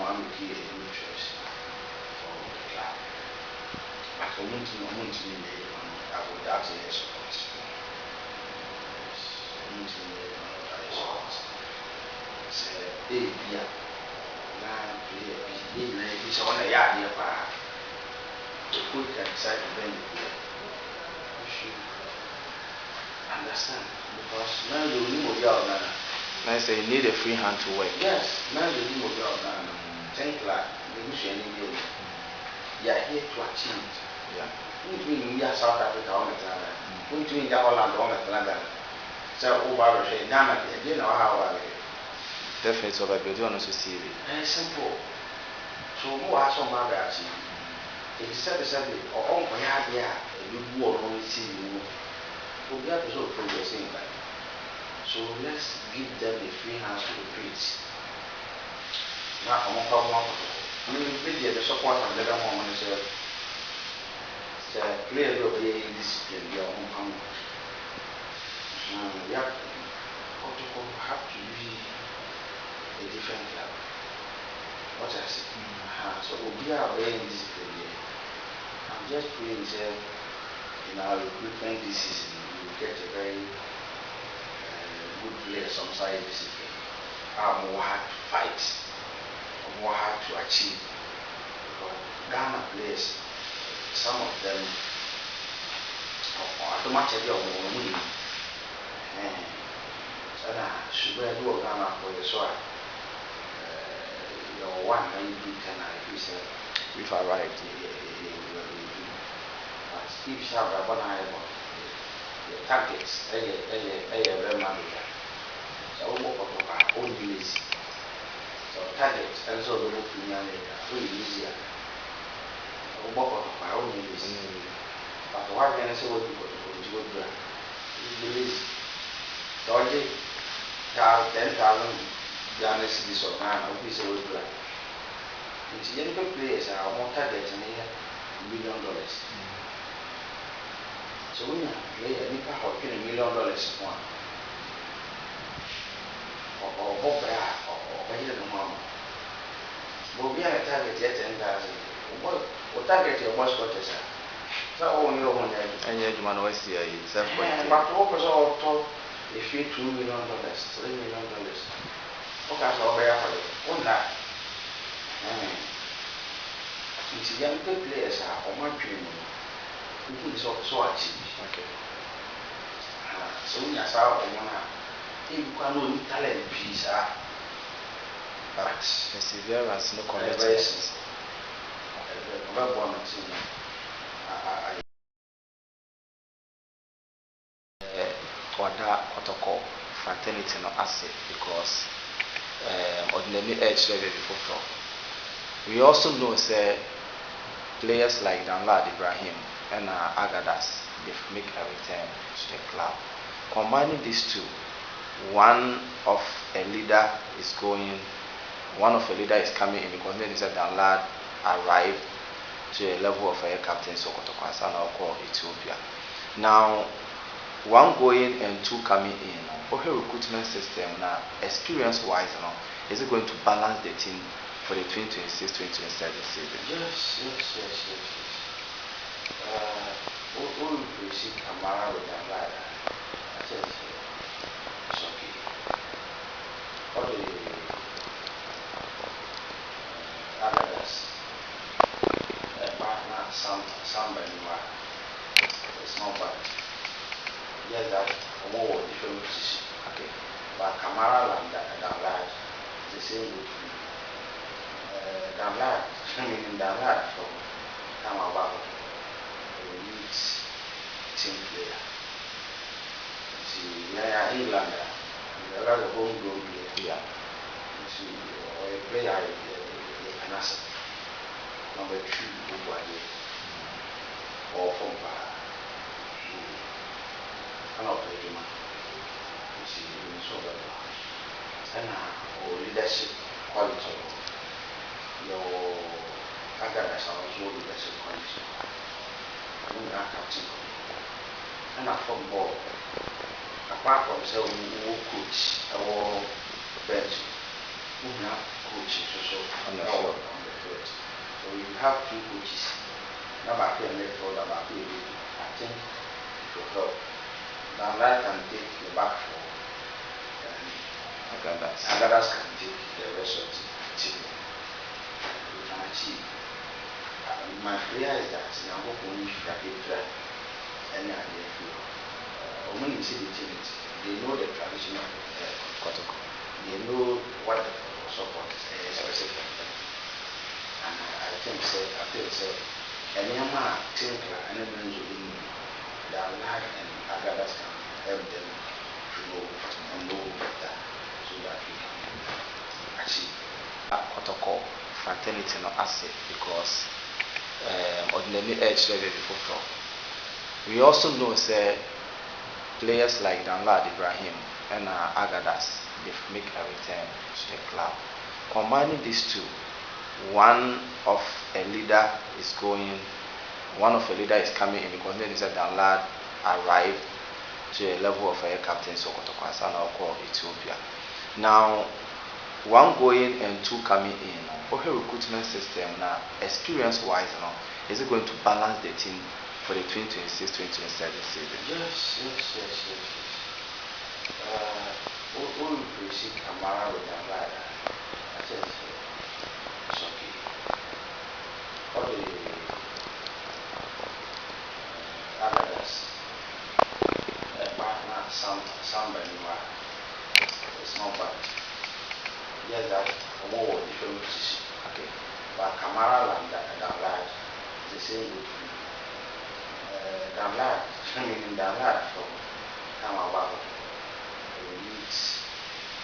I'm making a new choice for the club. But for me to I would actually support. So, yeah, now play a bit, it's on a yard near Park. The quick and excited when you should understand because now you know your man. I say you need a free hand to work. Yes, now you know your man. Tinkler, the mission in you are here to achieve. Yeah. We are South Africa on the time. We doing the Holland on the London. So, over the Nana, you know how I definitely so, but you don't also see it. Very simple. So, who are some other achieve? It is said, or on my idea, you will only see you. We'll be able to progress in that. So, let's give them the free hands to the preach. Now, I'm a problem. I mean, the support and the other woman is clearly obeying discipline. Your own command. We have to be a different club. What I say? So we are obeying discipline. I'm just praying that in our recruitment this season we will get a very good player, some side discipline. More hard to fight, more hard to achieve. Because Ghana players, some of them automatically are winning. So now, should I do a Ghana for the soil? Your one and you can if I arrived. But if you have a banana, the targets, a very manager. So, only easy. So, targets, and so the book in really easier. Only easy. But why can I say what you go to do? So, I did 10,000 Ghana cities or 9, I'll be so good. It's young players are more targets and $1 million. So when you play a nickel or $1 million one, or Bob or better than one. But we are a target yet 10,000. What target your boss got us? So only one and yet you man always see a self-point. But what was all told if you $2 million, $3 million. Okay, so I'll be on that. It's young players are on my dream. We so achieve. Okay. So we are out of one. If you can only talent piece, but perseverance, no commitment. Ofosu-Ware Kotoko fraternity no asset because ordinary edge level before. We also know say players like Danlad, Ibrahim, and Agadas they make a return to the club. Combining these two, one of a leader is coming in because then said Danlad arrived to a level of a captain Kotoko SC or Ethiopia. Now, one going and two coming in. For her recruitment system now, experience wise, is it going to balance the team for the 2026-2027 season? Yes. All we see Kamara with Danlad, I said it's okay. All the others, partner, somebody, it's not bad. Yes, that more different position. Okay. But Kamara and Danlad, the same with me. Danlad from Kamara, a Leeds team player. See, we are England, and the other homegrown player. Yeah. See, or a player, an asset. Number 2, Boadu, or from an operator. You see, so that and leadership quality. Your Agadas are also leadership quality. We are captain. And a football. Apart from say we coach our bench, coaches also on the on field. the field. So you have two coaches. Now back here midfield, back here, I think it will help. Danlad can take the back four, and others can take the rest of the team. We can achieve. My prayer is that I'm going to try any idea feel. When you see the team, they know the tradition of Kotoko. They know what the support is specific. And I feel any amount Tinkler and then Danlad and others can help them to know better so that we can achieve. Kotoko fraternity no asset because ordinary edge level before. We also know say players like Danlad, Ibrahim and Agadas they make a return to the club. Combining these two, one of a leader is coming in because then said Danlad arrived to a level of a captain Kotoko and Ethiopia. Now one going and two coming in. For her recruitment system now, experience wise, is it going to balance the team for the 2026-2027 season? Yes. When we see Kamara with Danlad, I think it's okay. For the others, partner, somebody, it's not bad. Yes, that more different position. Okay. But Kamara and Danlad, the same with Danlad from Kamara, a elite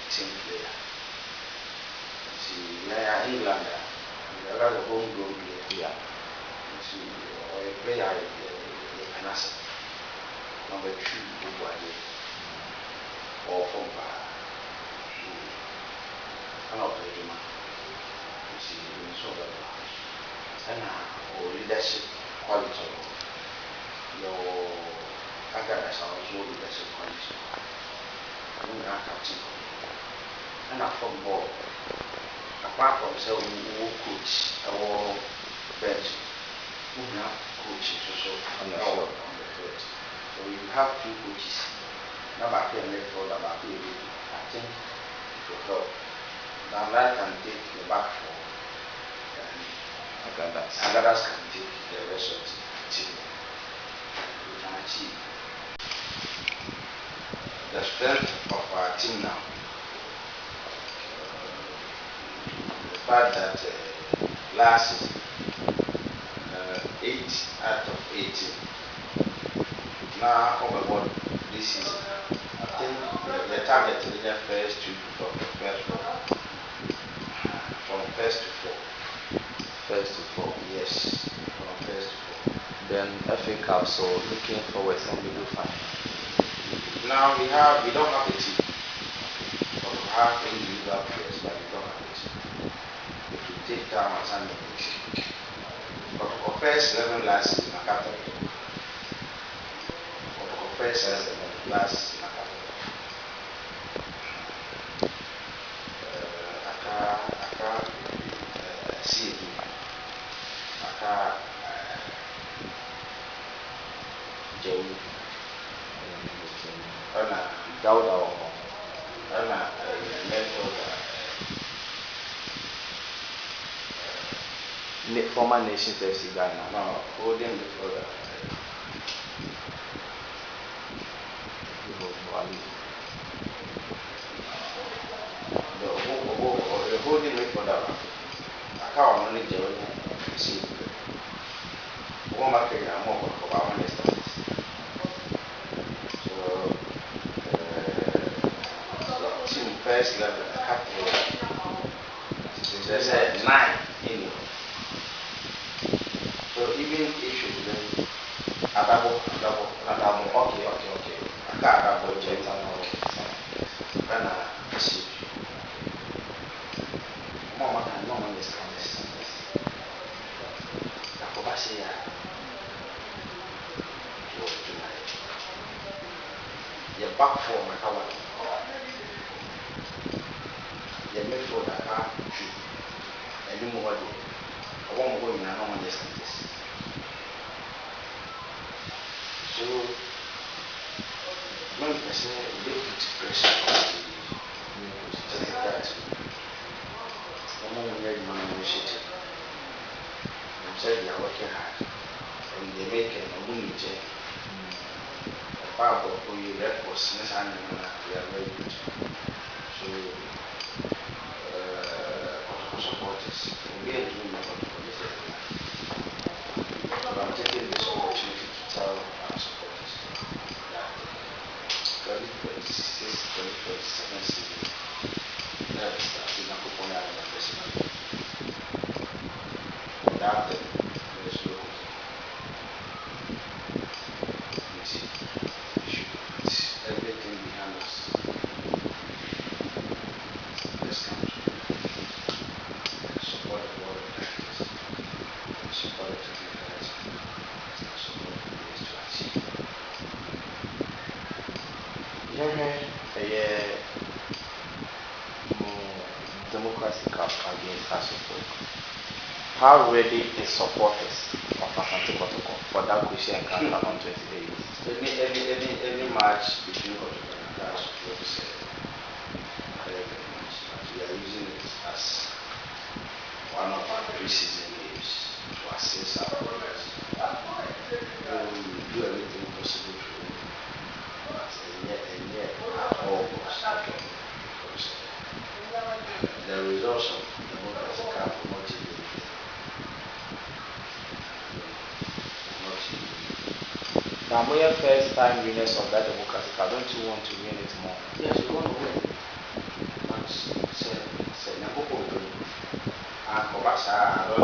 team player. See, England, the other homegrown player. Yeah. See, or a player, an asset. Number 2, Boadu, or from and leadership quality. Your Agadas are also leadership quality. Captain and a football. Apart from say who coach our bench, who have coaches also on the field. So you have 2 coaches. Now back here midfield, back here, I think it will help. Danlad can take the back four, and others can take the rest of the team. We can achieve. The strength of our team now, the fact that last season, 8 out of 18, now on the board this season, I think the target is the first to from the first 4. From first to 4. First to 4. Yes, from first to 4. Then FA Cup, so looking forward to middle final. Now we don't have a team. But we have individual players, but we don't have a team. If we take down Asante Kotoko, but for first 11 last season, I can't tell you. For first 11 last season, I can't tell you. See, Joe, Boadu, former Nations FC Ghana. no, holding the further. The holding it for that. I can't manage the see. One market and more for our instance. So, team first level, there's a 9 in it. So, even if you then a double, okay. I can't double check and see. Mama can normally stand this. Your back four, my cover. Your midfield, him over there. I won't go in and on this. So, when I say they put pressure on the just like that, I'm not ready to negotiate. I'm saying they are working hard and they make a money. Power of your records, they are very good. So, supporters, we are doing what I'm taking this opportunity to tell our supporters that 2026-2027 season, that is starting to go on and investment. Without them, there is no hope. Everything behind us. Let's come to support the board of directors, support the technicals, support the players to achieve. Democracy Cup against Asante. How ready is supporters of Asante Kotoko for that crucial encounter on 28? Any match between Kotoko and our supporters very much, but we are using it as one of our preseason games to assess our players. We will do everything possible to win, but at all costs, because the results of the Democracy Cup will not change anything. Now, we are first time winners of that Democracy Cup. Don't you want to win it more? Yes, we want to win. But say, I don't